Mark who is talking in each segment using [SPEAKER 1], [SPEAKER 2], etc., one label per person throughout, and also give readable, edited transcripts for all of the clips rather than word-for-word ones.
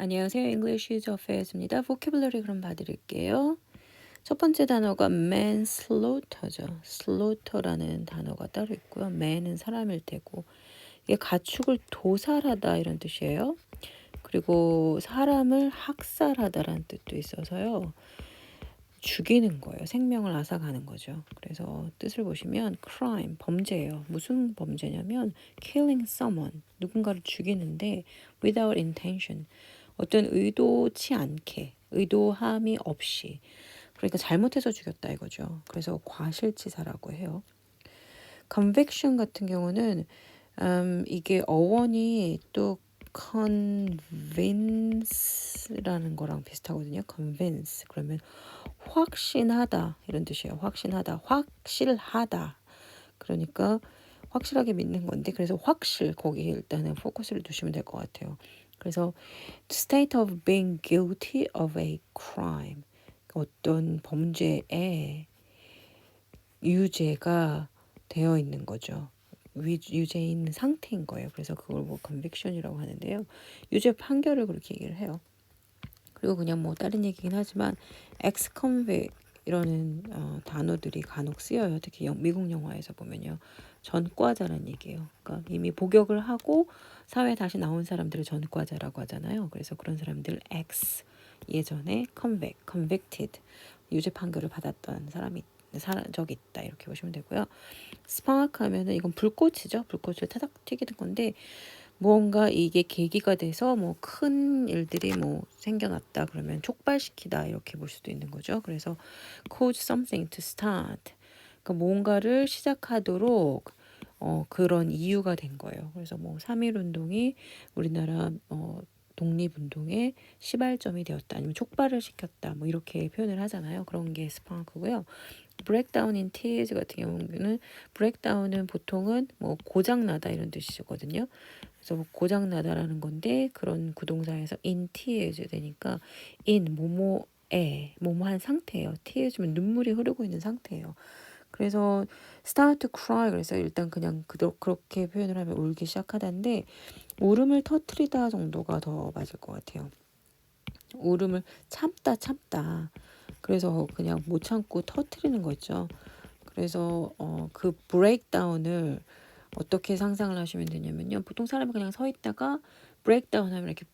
[SPEAKER 1] 안녕하세요. English is Affairs입니다. vocabulary 그럼 봐드릴게요. 첫 번째 단어가 manslaughter죠. slaughter라는 단어가 따로 있고요. man은 사람일 테고 이게 가축을 도살하다 이런 뜻이에요. 그리고 사람을 학살하다라는 뜻도 있어서요. 죽이는 거예요. 생명을 앗아가는 거죠. 그래서 뜻을 보시면 crime, 범죄예요. 무슨 범죄냐면 killing someone, 누군가를 죽이는데 without intention, 어떤 의도치 않게, 의도함이 없이. 그러니까 잘못해서 죽였다 이거죠. 그래서 과실치사라고 해요. conviction 같은 경우는 이게 어원이 또 convince라는 거랑 비슷하거든요. convince 그러면 확신하다 이런 뜻이에요. 확신하다, 확실하다. 그러니까 확실하게 믿는 건데 그래서 확실 거기에 일단은 포커스를 두시면 될 것 같아요. 그래서 state of being guilty of a crime 어떤 범죄에 유죄가 되어 있는 거죠. 유죄인 상태인 거예요. 그래서 그걸 뭐 conviction이라고 하는데요. 유죄 판결을 그렇게 얘기를 해요. 그리고 그냥 뭐 다른 얘기긴 하지만 ex-convict 이라는 단어들이 간혹 쓰여요. 특히 미국 영화에서 보면요. 전과자란 얘기예요. 그러니까 이미 복역을 하고 사회에 다시 나온 사람들을 전과자라고 하잖아요. 그래서 그런 사람들 ex 예전에 convicted 유죄 판결을 받았던 사람이 적이 있다 이렇게 보시면 되고요. 스파크 하면은 이건 불꽃이죠. 불꽃을 타닥 튀기는 건데 무언가 이게 계기가 돼서 뭐 큰 일들이 뭐 생겨났다 그러면 촉발시키다 이렇게 볼 수도 있는 거죠. 그래서 cause something to start. 그러니까 뭔가를 시작하도록 그런 이유가 된 거예요. 그래서 뭐 3.1 운동이 우리나라 독립운동의 시발점이 되었다. 아니면 촉발을 시켰다. 뭐 이렇게 표현을 하잖아요. 그런 게 스파크고요. breakdown in tears 같은 경우는 breakdown은 보통은 뭐 고장나다 이런 뜻이거든요. 그래서 뭐 고장나다라는 건데 그런 구동사에서 in tears 되니까 in 뭐뭐에 뭐뭐한 상태예요. tears면 눈물이 흐르고 있는 상태예요. 그래서 start to cry 그래서 일단 그냥 그렇게 표현을 하면 울기 시작하다인데 울음을 터트리다 정도가 더 맞을 것 같아요. 울음을 참다. 그래서 그냥 못 참고 터트리는 거 있죠. 그래서 그 브레이크다운을 어떻게 상상을 하시면 되냐면요. 보통 사람이 그냥 서 있다가 브레이크다운 하면 이렇게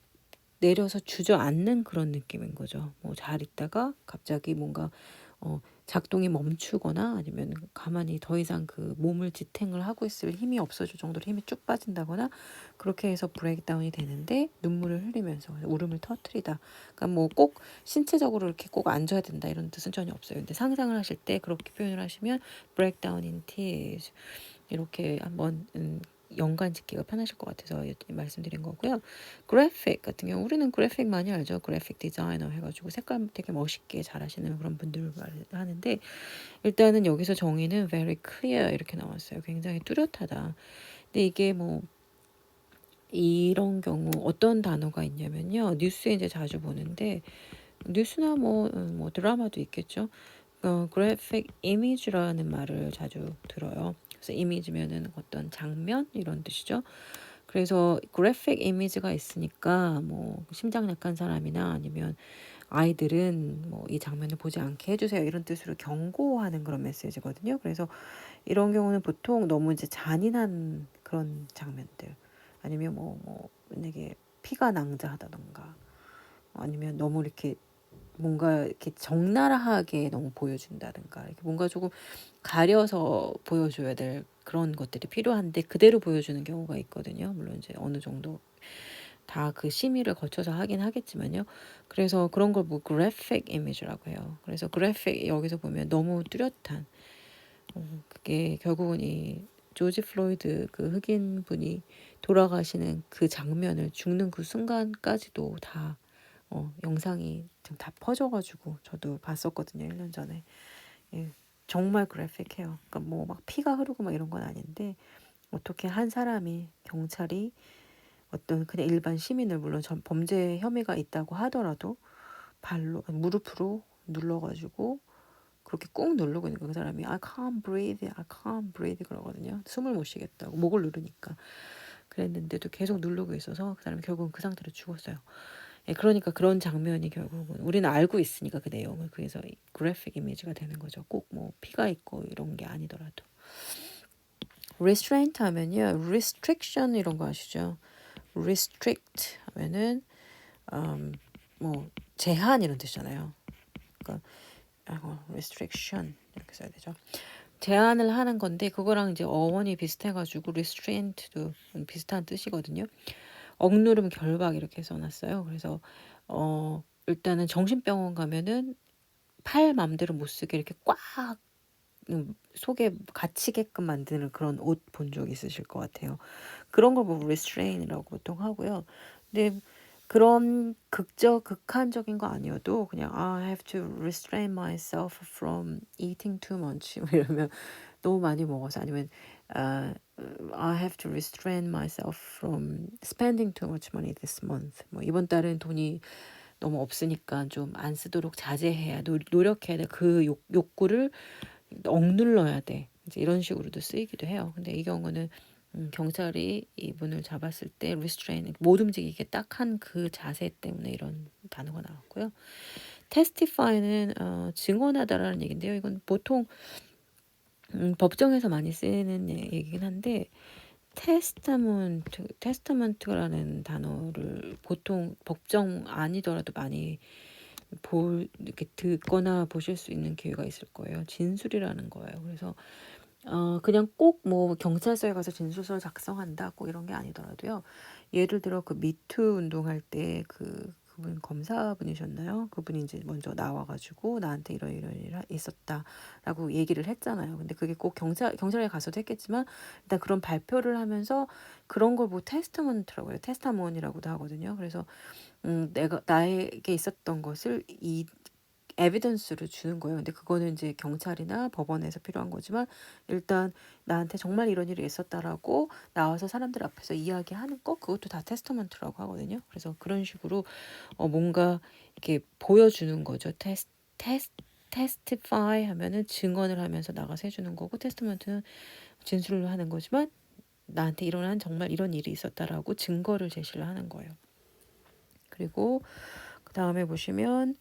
[SPEAKER 1] 내려서 주저앉는 그런 느낌인 거죠. 뭐 잘 있다가 갑자기 뭔가 작동이 멈추거나 아니면 가만히 더 이상 그 몸을 지탱을 하고 있을 힘이 없어질 정도로 힘이 쭉 빠진다거나 그렇게 해서 브레이크다운이 되는데 눈물을 흘리면서 울음을 터트리다. 그러니까 뭐 꼭 신체적으로 이렇게 꼭 앉아야 된다 이런 뜻은 전혀 없어요. 근데 상상을 하실 때 그렇게 표현을 하시면 breakdown in tears 이렇게 한번 연관 짓기가 편하실 것 같아서 말씀드린 거고요. 그래픽 같은 경우 우리는 그래픽 많이 알죠. 그래픽 디자이너 해가지고 색깔 되게 멋있게 잘하시는 그런 분들 하는데 일단은 여기서 정의는 very clear 이렇게 나왔어요. 굉장히 뚜렷하다. 근데 이게 뭐 이런 경우 어떤 단어가 있냐면요. 뉴스에 이제 자주 보는데 뉴스나 뭐 드라마도 있겠죠. graphic image라는 말을 자주 들어요. 그래서 이미지면은 어떤 장면 이런 뜻이죠. 그래서 graphic image가 있으니까 뭐 심장 약한 사람이나 아니면 아이들은 뭐 이 장면을 보지 않게 해주세요 이런 뜻으로 경고하는 그런 메시지거든요. 그래서 이런 경우는 보통 너무 이제 잔인한 그런 장면들 아니면 뭐 만약에 피가 낭자하다던가 아니면 너무 이렇게 뭔가 이렇게 적나라하게 너무 보여준다든가 이렇게 뭔가 조금 가려서 보여줘야 될 그런 것들이 필요한데 그대로 보여주는 경우가 있거든요. 물론 이제 어느 정도 다 그 심의를 거쳐서 하긴 하겠지만요. 그래서 그런 걸 뭐 graphic image라고 해요. 그래서 graphic 여기서 보면 너무 뚜렷한 그게 결국은 이 조지 플로이드 그 흑인 분이 돌아가시는 그 장면을 죽는 그 순간까지도 다 영상이 좀 다 퍼져가지고 저도 봤었거든요. 1년 전에. 예, 정말 그래픽해요. 그러니까 뭐 막 피가 흐르고 막 이런 건 아닌데 어떻게 한 사람이 경찰이 어떤 그냥 일반 시민을 물론 범죄 혐의가 있다고 하더라도 발로 무릎으로 눌러가지고 그렇게 꾹 누르고 있는 그 사람이 I can't breathe, I can't breathe 그러거든요. 숨을 못 쉬겠다고 목을 누르니까 그랬는데도 계속 누르고 있어서 그 사람이 결국은 그 상태로 죽었어요. 예, 그러니까 그런 장면이 결국은 우리는 알고 있으니까 그 내용을 그래서 그래픽 이미지가 되는 거죠. 꼭 뭐 피가 있고 이런 게 아니더라도. restraint 하면요, restriction 이런 거 아시죠? restrict 하면은 뭐 제한 이런 뜻이잖아요. 그러니까 restriction 이렇게 써야 되죠. 제한을 하는 건데 그거랑 이제 어원이 비슷해가지고 restraint도 비슷한 뜻이거든요. 억누름, 결박 이렇게 써놨어요. 그래서 일단은 정신병원 가면은 팔 맘대로 못 쓰게 이렇게 꽉 속에 갇히게끔 만드는 그런 옷 본 적 있으실 것 같아요. 그런 걸 보고 restrain이라고 보통 하고요. 근데 그런 극한적인 거 아니어도 그냥 I have to restrain myself from eating too much 이러면 너무 많이 먹어서 아니면 I have to restrain myself from spending too much money this month. 뭐 이번 달은 돈이 너무 없으니까 좀 안 쓰도록 자제해야 노력해야 돼. 그 욕구를 억눌러야 돼. 이제 이런 식으로도 쓰이기도 해요. 근데 이 경우는 경찰이 이분을 잡았을 때 restrain 못 움직이게 딱 한 그 자세 때문에 이런 단어가 나왔고요. testify는 증언하다라는 얘기인데요. 이건 보통 법정에서 많이 쓰이는 얘기긴 한데 테스타먼트라는 단어를 보통 법정 아니더라도 많이 이렇게 듣거나 보실 수 있는 기회가 있을 거예요. 진술이라는 거예요. 그래서 그냥 꼭 뭐 경찰서에 가서 진술서를 작성한다 꼭 이런 게 아니더라도요. 예를 들어 그 미투 운동할 때 그분 검사분이셨나요? 그분이 이제 먼저 나와가지고 나한테 이런 일 있었다라고 얘기를 했잖아요. 근데 그게 꼭 경찰에 가서도 했겠지만 일단 그런 발표를 하면서 그런 걸 뭐 테스트먼트라고 해요. 테스타몬이라고도 하거든요. 그래서 나에게 있었던 것을 이 에비던스를 주는 거예요. 근데 그거는 이제 경찰이나 법원에서 필요한 거지만 일단 나한테 정말 이런 일이 있었다라고 나와서 사람들 앞에서 이야기하는 거 그것도 다 테스터먼트라고 하거든요. 그래서 그런 식으로 뭔가 이렇게 보여주는 거죠. 테스티파이 하면은 증언을 하면서 나가서 해주는 거고 테스트먼트는 진술을 하는 거지만 나한테 일어난 정말 이런 일이 있었다라고 증거를 제시를 하는 거예요. 그리고 그 다음에 보시면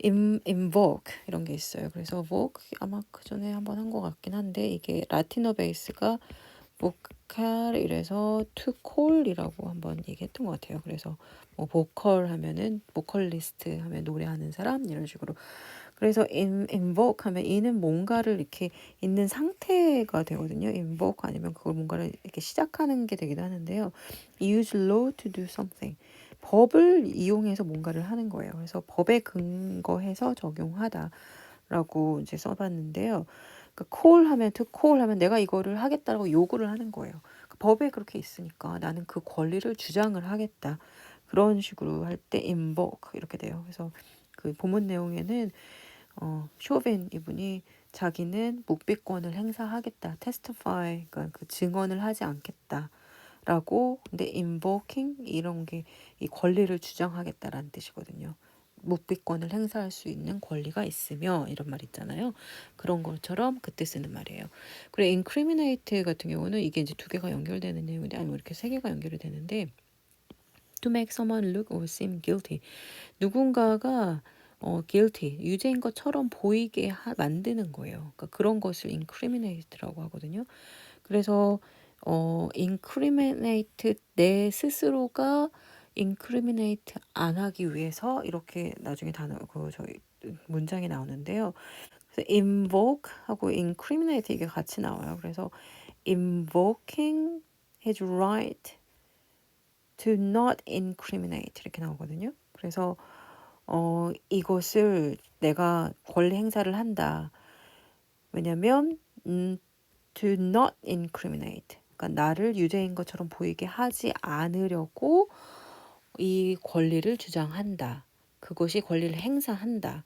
[SPEAKER 1] invoke 이런 게 있어요. 그래서 voke 아마 그 전에 한번 한 것 같긴 한데 이게 라틴어 베이스가 vocal 이래서 to call이라고 한번 얘기했던 것 같아요. 그래서 뭐 보컬 하면은 보컬리스트 하면 노래하는 사람 이런 식으로. 그래서 invoke 하면 이는 뭔가를 이렇게 있는 상태가 되거든요. invoke 아니면 그걸 뭔가를 이렇게 시작하는 게 되기도 하는데요. use law to do something. 법을 이용해서 뭔가를 하는 거예요. 그래서 법에 근거해서 적용하다라고 이제 써봤는데요. 그러니까 call 하면 to call 하면 내가 이거를 하겠다라고 요구를 하는 거예요. 그러니까 법에 그렇게 있으니까 나는 그 권리를 주장을 하겠다. 그런 식으로 할 때 invoke 이렇게 돼요. 그래서 그 본문 내용에는 쇼벤 이분이 자기는 묵비권을 행사하겠다. testify 그러니까 그 증언을 하지 않겠다. 라고 근데 invoking 이런 게 이 권리를 주장하겠다라는 뜻이거든요. 묵비권을 행사할 수 있는 권리가 있으며 이런 말 있잖아요. 그런 것처럼 그때 쓰는 말이에요. 그리고 incriminate 같은 경우는 이게 이제 두 개가 연결되는 내용인데 아니면 이렇게 세 개가 연결이 되는데 to make someone look or seem guilty. 누군가가 guilty, 유죄인 것처럼 보이게 만드는 거예요. 그러니까 그런 것을 incriminate라고 하거든요. 그래서 incriminate 내 스스로가 incriminate 안 하기 위해서 이렇게 나중에 단어 저희 문장이 나오는데요. 그래서 invoke 하고 incriminate 이게 같이 나와요. 그래서 invoking his right to not incriminate 이렇게 나오거든요. 그래서 이것을 내가 권리 행사를 한다. 왜냐면 to not incriminate. 그러니까 나를 유죄인 것처럼 보이게 하지 않으려고 이 권리를 주장한다. 그것이 권리를 행사한다.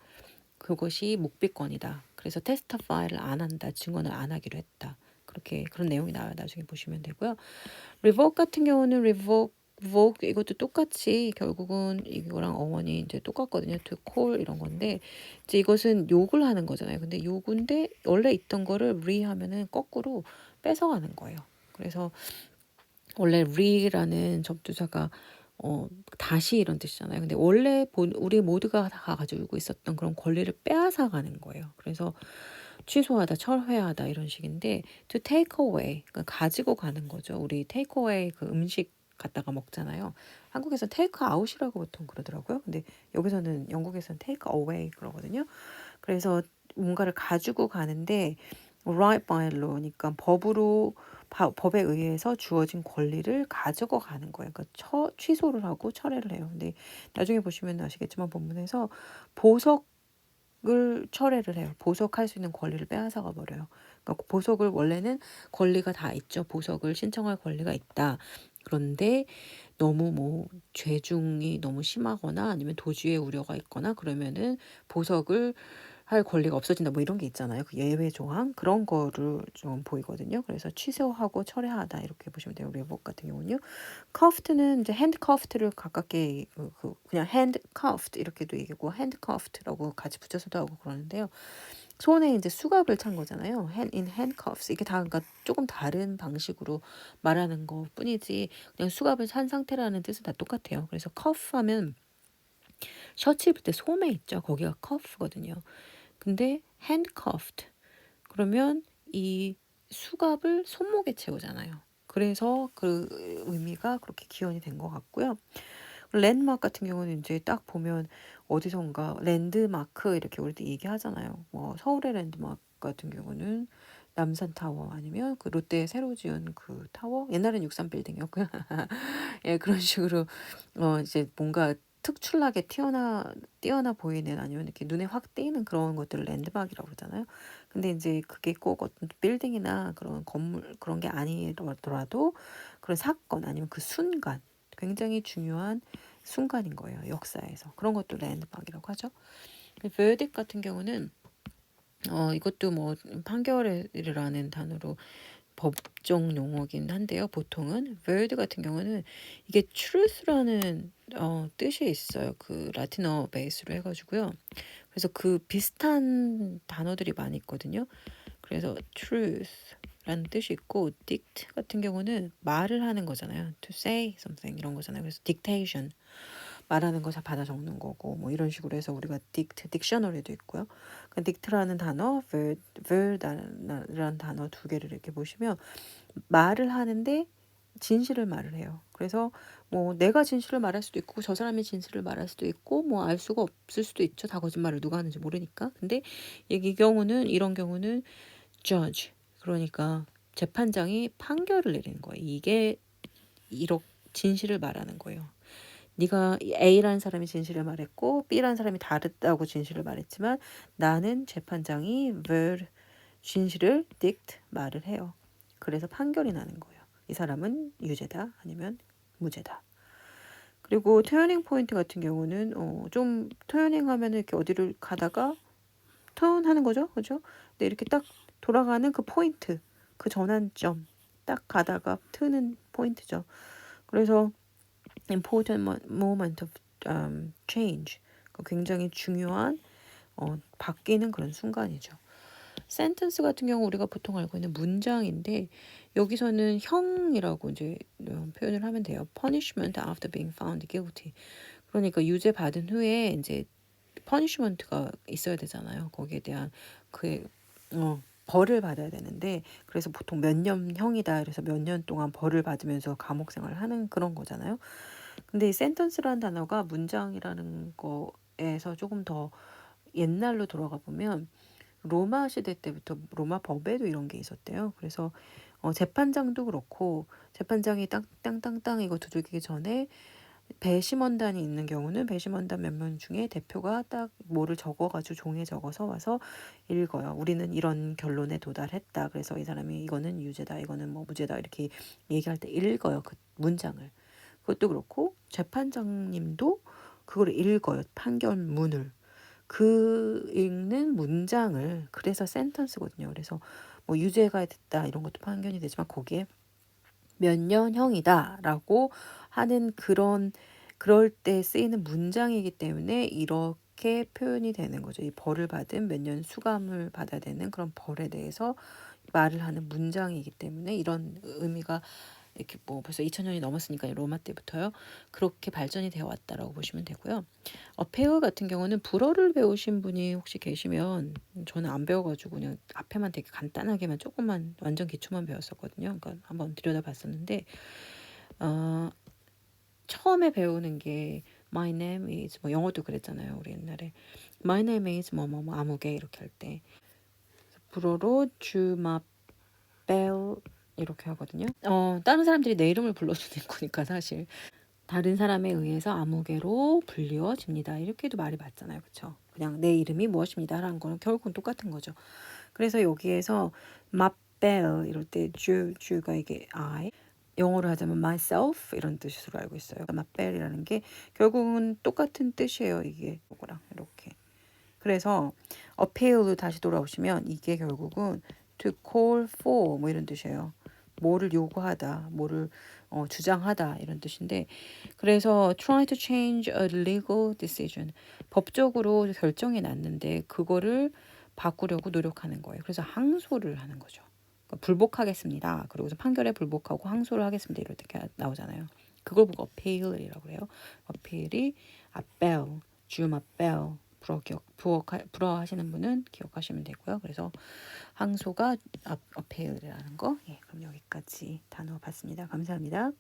[SPEAKER 1] 그것이 묵비권이다. 그래서 테스티파이를 안 한다. 증언을 안 하기로 했다. 그렇게 그런 내용이 나와요. 나중에 보시면 되고요. revoke 같은 경우는 revoke 이것도 똑같이 결국은 이거랑 어원이 이제 똑같거든요. to call 이런 건데 이제 이것은 욕을 하는 거잖아요. 근데 욕인데 원래 있던 거를 re 하면은 거꾸로 뺏어가는 거예요. 그래서 원래 re라는 접두사가 다시 이런 뜻이잖아요. 근데 원래 우리 모두가 다 가지고 있었던 그런 권리를 빼앗아 가는 거예요. 그래서 취소하다, 철회하다 이런 식인데 to take away 그러니까 가지고 가는 거죠. 우리 take away 그 음식 갖다가 먹잖아요. 한국에서 take out이라고 보통 그러더라고요. 근데 여기서는 영국에서는 take away 그러거든요. 그래서 뭔가를 가지고 가는데 right by law니까 법에 의해서 주어진 권리를 가지고 가는 거예요. 그러니까 취소를 하고 철회를 해요. 근데 나중에 보시면 아시겠지만 본문에서 보석을 철회를 해요. 보석할 수 있는 권리를 빼앗아가 버려요. 그러니까 보석을 원래는 권리가 다 있죠. 보석을 신청할 권리가 있다. 그런데 너무 뭐 죄중이 너무 심하거나 아니면 도주의 우려가 있거나 그러면은 보석을 할 권리가 없어진다 뭐 이런 게 있잖아요. 그 예외 조항 그런 거를 좀 보이거든요. 그래서 취소하고 철회하다 이렇게 보시면 돼요. 리복 같은 경우는요. 커프트는 이제 핸드커프트를 가깝게 그냥 핸드커프트 이렇게도 얘기하고 핸드커프트라고 같이 붙여서도 하고 그러는데요. 손에 이제 수갑을 찬 거잖아요. hand in handcuffs 이게 다 그러니까 조금 다른 방식으로 말하는 것뿐이지 그냥 수갑을 찬 상태라는 뜻은 다 똑같아요. 그래서 cuff 하면 셔츠 입을 때 소매 있죠. 거기가 cuff거든요. 근데 handcuffed 그러면 이 수갑을 손목에 채우잖아요. 그래서 그 의미가 그렇게 기원이 된 것 같고요. 랜드마크 같은 경우는 이제 딱 보면 어디선가 랜드마크 이렇게 우리도 얘기하잖아요. 뭐 서울의 랜드마크 같은 경우는 남산타워 아니면 그 롯데 새로 지은 그 타워 옛날엔 63빌딩이었고요. 예, 그런 식으로 이제 뭔가 특출나게 뛰어나 보이는 아니면 이렇게 눈에 확 띄는 그런 것들을 랜드마크라고 그러잖아요. 근데 이제 그게 꼭 어떤 빌딩이나 그런 건물 그런 게 아니더라도 그런 사건 아니면 그 순간 굉장히 중요한 순간인 거예요. 역사에서. 그런 것도 랜드마크라고 하죠. verdict 같은 경우는 이것도 뭐 판결이라는 단어로 법정 용어긴 한데요. 보통은 verdict 같은 경우는 이게 truth라는 뜻이 있어요. 그 라틴어 베이스로 해가지고요. 그래서 그 비슷한 단어들이 많이 있거든요. 그래서 truth라는 뜻이 있고 dict 같은 경우는 말을 하는 거잖아요. to say something 이런 거잖아요. 그래서 dictation 말하는 거 받아 적는 거고 뭐 이런 식으로 해서 우리가 딕셔너리도 있고요. 그 dict라는 단어, ver라는 단어 두 개를 이렇게 보시면 말을 하는데 진실을 말을 해요. 그래서 뭐 내가 진실을 말할 수도 있고 저 사람이 진실을 말할 수도 있고 뭐 알 수가 없을 수도 있죠. 다 거짓말을 누가 하는지 모르니까. 근데 이 경우는 이런 경우는 judge 그러니까 재판장이 판결을 내리는 거예요. 이게 이렇게 진실을 말하는 거예요. 네가 A라는 사람이 진실을 말했고 B라는 사람이 다르다고 진실을 말했지만 나는 재판장이 진실을 dict 말을 해요. 그래서 판결이 나는 거예요. 이 사람은 유죄다 아니면 무죄다. 그리고 터닝 포인트 같은 경우는 좀 터닝 하면 이렇게 어디를 가다가 턴하는 거죠. 그죠? 근데 이렇게 딱 돌아가는 그 포인트, 그 전환점 딱 가다가 트는 포인트죠. 그래서 important moment of change. 굉장히 중요한 바뀌는 그런 순간이죠. 센텐스 같은 경우 우리가 보통 알고 있는 문장인데 여기서는 형이라고 이제 표현을 하면 돼요. punishment after being found guilty. 그러니까 유죄 받은 후에 이제 punishment가 있어야 되잖아요. 거기에 대한 그 벌을 받아야 되는데 그래서 보통 몇 년형이다. 그래서 몇 년 동안 벌을 받으면서 감옥 생활을 하는 그런 거잖아요. 근데 이 센턴스라는 단어가 문장이라는 거에서 조금 더 옛날로 돌아가 보면 로마 시대 때부터 로마 법에도 이런 게 있었대요. 그래서 재판장도 그렇고 재판장이 땅땅땅땅 이거 두들기기 전에 배심원단이 있는 경우는 배심원단 몇 명 중에 대표가 딱 뭐를 적어가지고 종이에 적어서 와서 읽어요. 우리는 이런 결론에 도달했다. 그래서 이 사람이 이거는 유죄다, 이거는 뭐 무죄다 이렇게 얘기할 때 읽어요. 그 문장을. 그것도 그렇고 재판장님도 그걸 읽어요. 판결문을. 그 읽는 문장을 그래서 센턴스거든요. 그래서 뭐 유죄가 됐다 이런 것도 판결이 되지만 거기에 몇 년형이다라고 하는 그럴 때 쓰이는 문장이기 때문에 이렇게 표현이 되는 거죠. 이 벌을 받은 몇 년 수감을 받아야 되는 그런 벌에 대해서 말을 하는 문장이기 때문에 이런 의미가 이렇게 뭐 벌써 2000년이 넘었으니까 로마 때부터요. 그렇게 발전이 되어 왔다라고 보시면 되고요. 어페어 같은 경우는 불어를 배우신 분이 혹시 계시면 저는 안 배워가지고 그냥 앞에만 되게 간단하게만 조금만 완전 기초만 배웠었거든요. 그러니까 한번 들여다봤었는데 어, 처음에 배우는 게 My name is 뭐 영어도 그랬잖아요. 우리 옛날에 My name is 뭐뭐뭐 아무개 이렇게 할 때 불어로 주마 벨 이렇게 하거든요. 다른 사람들이 내 이름을 불러주는 거니까 사실 다른 사람에 의해서 아무개로 불리워집니다. 이렇게도 말이 맞잖아요. 그렇죠? 그냥 내 이름이 무엇입니다라는 거는 결국은 똑같은 거죠. 그래서 여기에서 마벨 이럴 때 주가 이게 I 영어로 하자면 myself 이런 뜻으로 알고 있어요. 마벨이라는 게 결국은 똑같은 뜻이에요. 이게 이거랑 이렇게. 그래서 appeal로 다시 돌아오시면 이게 결국은 to call for 뭐 이런 뜻이에요. 뭐를 요구하다, 뭐를 주장하다 이런 뜻인데 그래서 try to change a legal decision 법적으로 결정이 났는데 그거를 바꾸려고 노력하는 거예요. 그래서 항소를 하는 거죠. 그러니까 불복하겠습니다. 그리고서 판결에 불복하고 항소를 하겠습니다. 이럴 때 나오잖아요. 그걸 보고 appeal이라고 그래요. appeal이 appel, 줌 appel 불어 하시는 분은 기억하시면 되고요. 그래서 항소가 appeal이라는 거. 예, 그럼 여기까지 단어 봤습니다. 감사합니다.